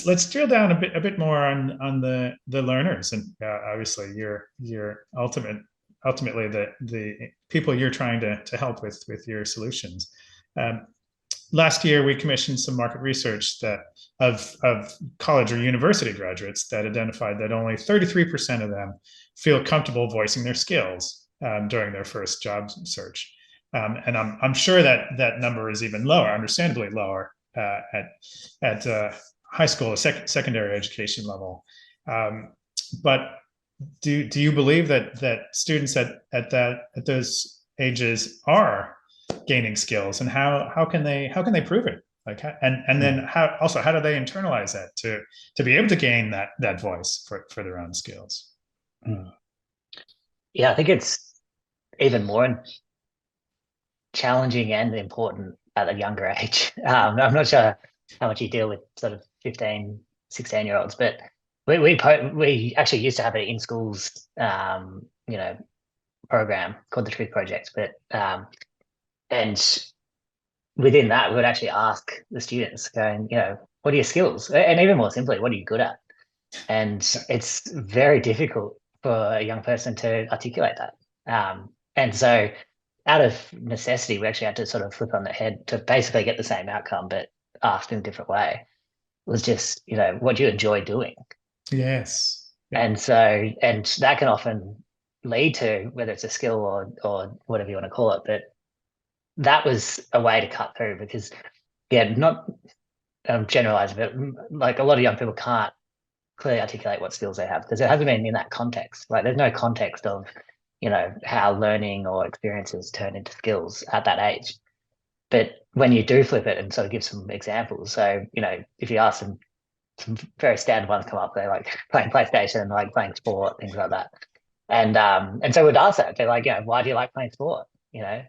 Let's drill down a bit more on the learners, and obviously your ultimately the people you're trying to help with your solutions. Um, Last year we commissioned some market research that of college or university graduates that identified that only 33% of them feel comfortable voicing their skills during their first job search. And I'm sure that that number is even lower, understandably lower at high school or secondary education level. But do you believe that students at those ages are gaining skills, and how can they prove it? Like, and then how do they internalize that to be able to gain that voice for their own skills? Yeah, I think it's even more challenging and important at a younger age. I'm not sure how much you deal with sort of 15, 16-year-olds, but we actually used to have it in schools, program called the Truth Project. But and within that, we would actually ask the students, going, what are your skills? And even more simply, what are you good at? And it's very difficult for a young person to articulate that. And so out of necessity, we actually had to sort of flip on the head to basically get the same outcome, but asked in a different way. It was just, what do you enjoy doing? Yes. Yeah. And that can often lead to whether it's a skill or whatever you want to call it. But that was a way to cut through because, not generalizing, but like a lot of young people can't clearly articulate what skills they have because it hasn't been in that context. Like there's no context of, how learning or experiences turn into skills at that age. But when you do flip it and sort of give some examples, so, if you ask them, some very standard ones come up, they're like playing PlayStation, like playing sport, things like that. And so we'd ask that, they're like, why do you like playing sport?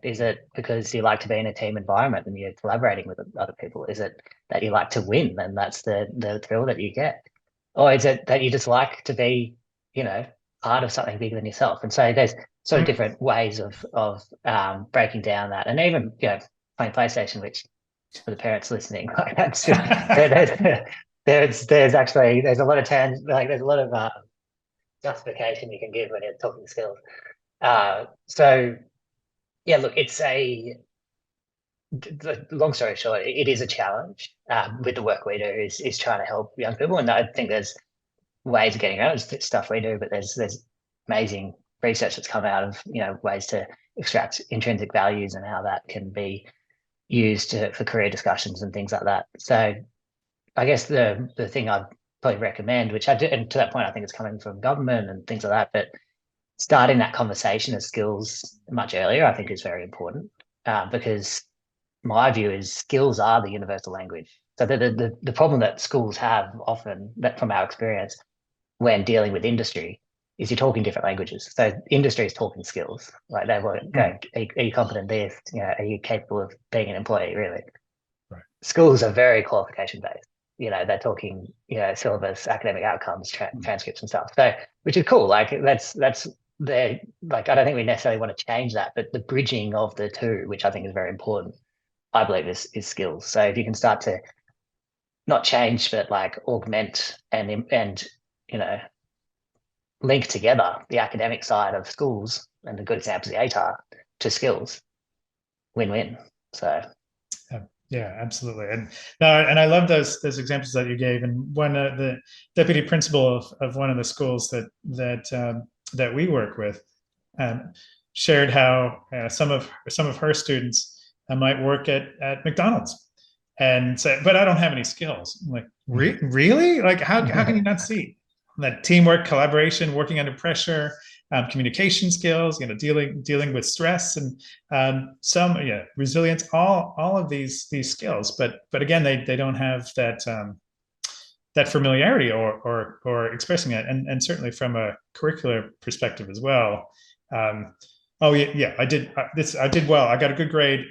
Is it because you like to be in a team environment and you're collaborating with other people? Is it that you like to win and that's the thrill that you get? Or is it that you just like to be, part of something bigger than yourself? And so there's sort of different ways of breaking down that, and even playing PlayStation, which for the parents listening, like that's just, there's actually there's a lot of there's a lot of justification you can give when you're talking skills. So yeah, look, it's the long story short, it is a challenge with the work we do is trying to help young people, and I think there's ways of getting around stuff we do, but there's amazing research that's come out of ways to extract intrinsic values and how that can be used for career discussions and things like that. So I guess the thing I'd probably recommend, which I do, and to that point, I think it's coming from government and things like that, but starting that conversation of skills much earlier, I think is very important because my view is skills are the universal language. So the problem that schools have often, that from our experience, when dealing with industry, is you're talking different languages. So industry is talking skills. Like they were going, are you competent this? Are you capable of being an employee, really? Right. Schools are very qualification based. They're talking, syllabus, academic outcomes, transcripts and stuff. So, which is cool. Like that's the, like, I don't think we necessarily want to change that, but the bridging of the two, which I think is very important, I believe is skills. So if you can start to not change, but like augment and link together the academic side of schools, and the good examples of the ATAR, to skills, win-win. So yeah, absolutely. And no, and I love those examples that you gave. And one the deputy principal of one of the schools that we work with shared how some of her students might work at McDonald's and say, but I don't have any skills. I'm like, really? Like, how can you not see that teamwork, collaboration, working under pressure, communication skills, dealing with stress, and some resilience, all of these skills. But again, they don't have that familiarity or expressing it, and certainly from a curricular perspective as well. Oh yeah, I did this. I did well. I got a good grade.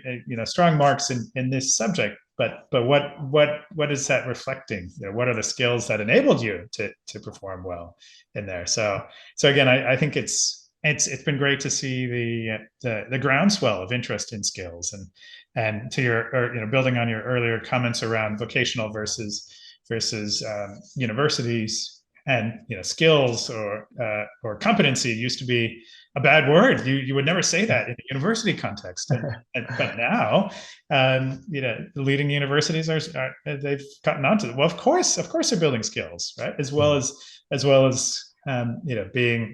Strong marks in this subject. But what is that reflecting? What are the skills that enabled you to perform well in there? So again, I think it's been great to see the groundswell of interest in skills, and to your building on your earlier comments around vocational versus versus universities. And skills or competency used to be a bad word. You would never say that in a university context. But now, the leading universities they've gotten onto it. Well, of course they're building skills, right? As well as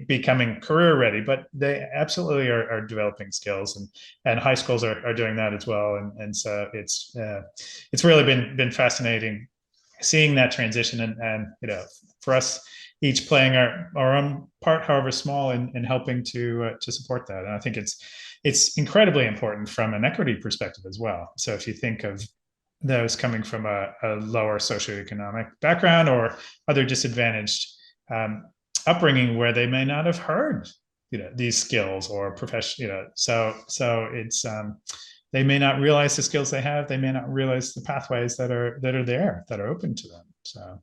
becoming career ready. But they absolutely are developing skills, and high schools are doing that as well. And so it's really been fascinating seeing that transition, and for us each playing our own part, however small, in helping to support that. And I think it's incredibly important from an equity perspective as well. So if you think of those coming from a lower socioeconomic background or other disadvantaged upbringing where they may not have heard these skills or profession, so it's they may not realize the skills they have. They may not realize the pathways that are there, that are open to them. So.